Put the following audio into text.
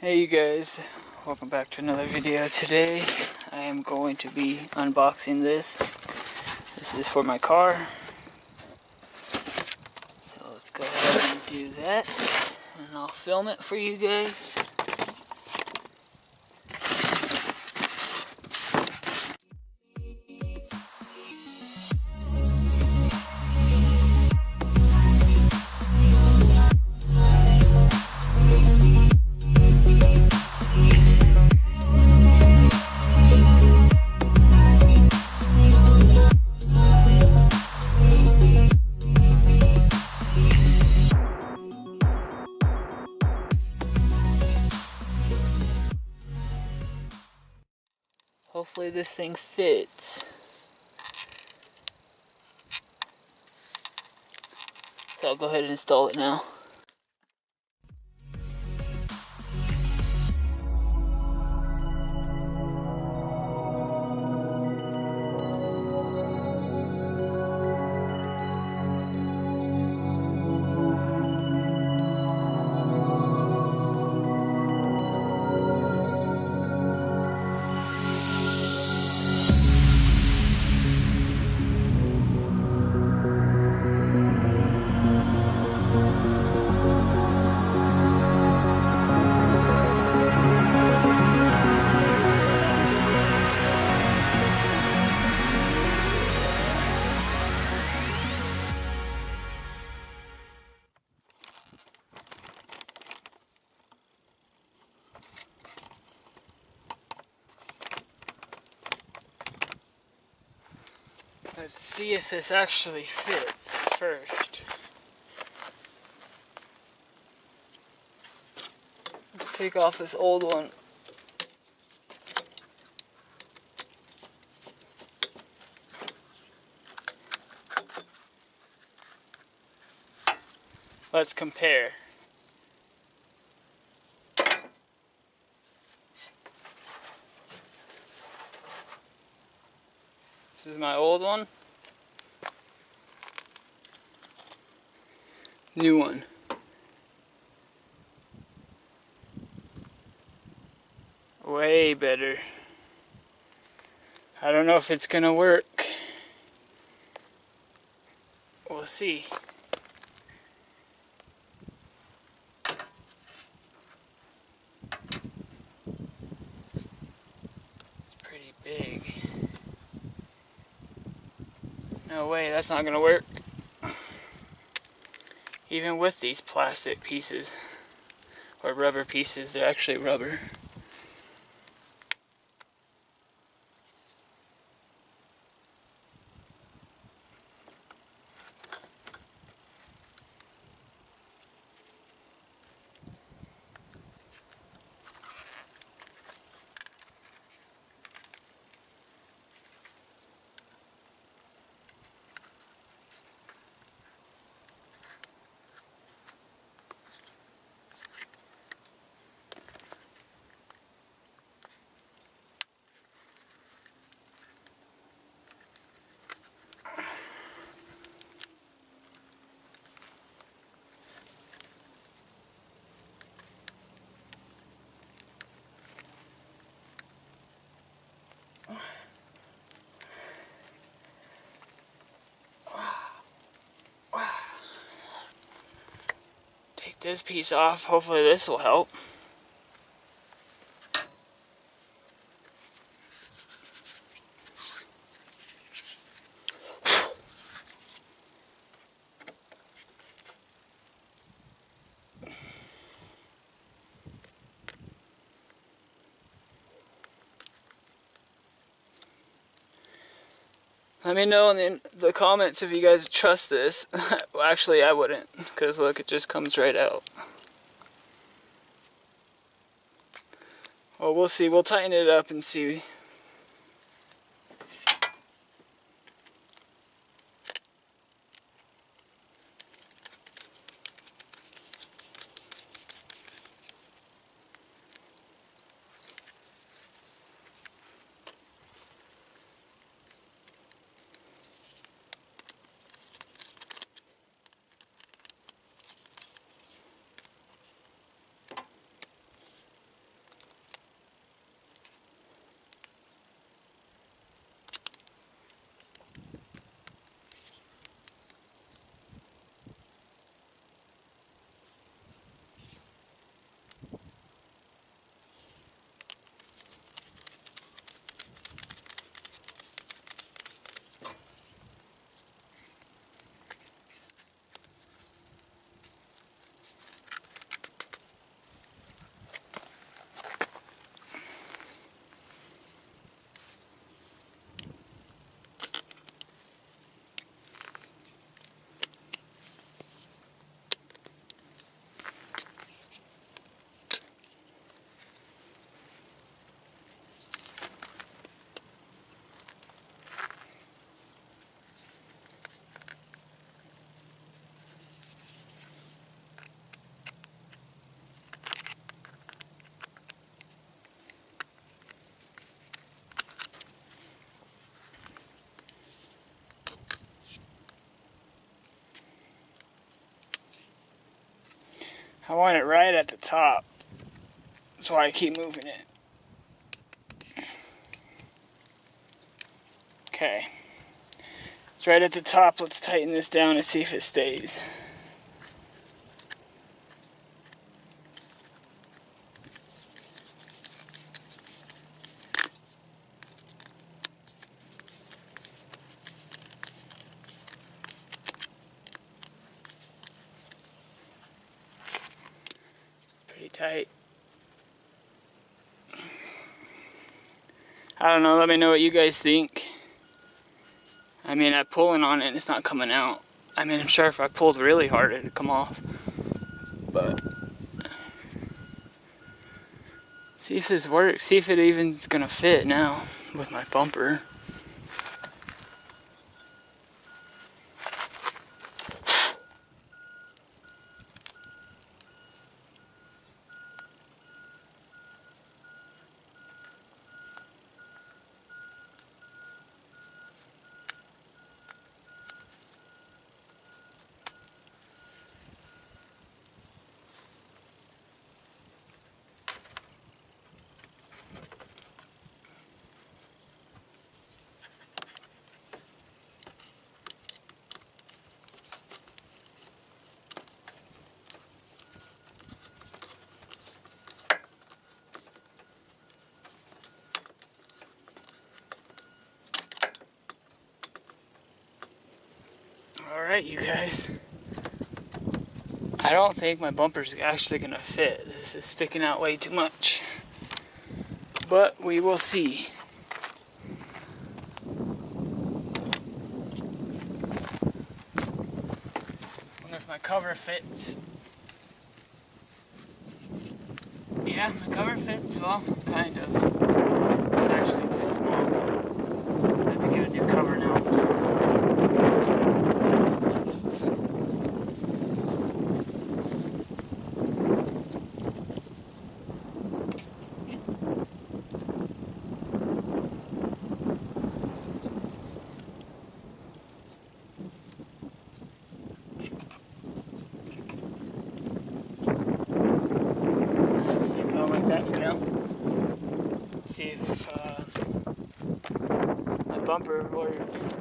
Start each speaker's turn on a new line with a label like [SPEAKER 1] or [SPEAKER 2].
[SPEAKER 1] Hey you guys, welcome back to another video. Today I am going to be unboxing this. This is for my car. So let's go ahead and do that. And I'll film it for you guys. Hopefully this thing fits. So I'll go ahead and install it now. Let's see if this actually fits first. Let's take off this old one. Let's compare. This is my old one. New one. Way better. I don't know if it's gonna work. We'll see. It's pretty big. No way, that's not gonna work. Even with these plastic pieces, or rubber pieces, they're actually rubber. Take this piece off, hopefully this will help. Let me know in the comments if you guys trust this. Well, actually, I wouldn't, because look, it just comes right out. Well, we'll see. We'll tighten it up and see. I want it right at the top. That's why I keep moving it. Okay. It's right at the top. Let's tighten this down and see if it stays. Pretty tight. I don't know, let me know what you guys think. I mean, I'm pulling on it and it's not coming out. I mean, I'm sure if I pulled really hard it'd come off. But see if this works. See if it even's gonna fit now with my bumper. Alright, you guys. I don't think my bumper's actually gonna fit. This is sticking out way too much. But we will see. Wonder if my cover fits. Yeah, my cover fits, well, kind of. It's actually too small. I have to get a new cover now. That for now. See if my bumper works.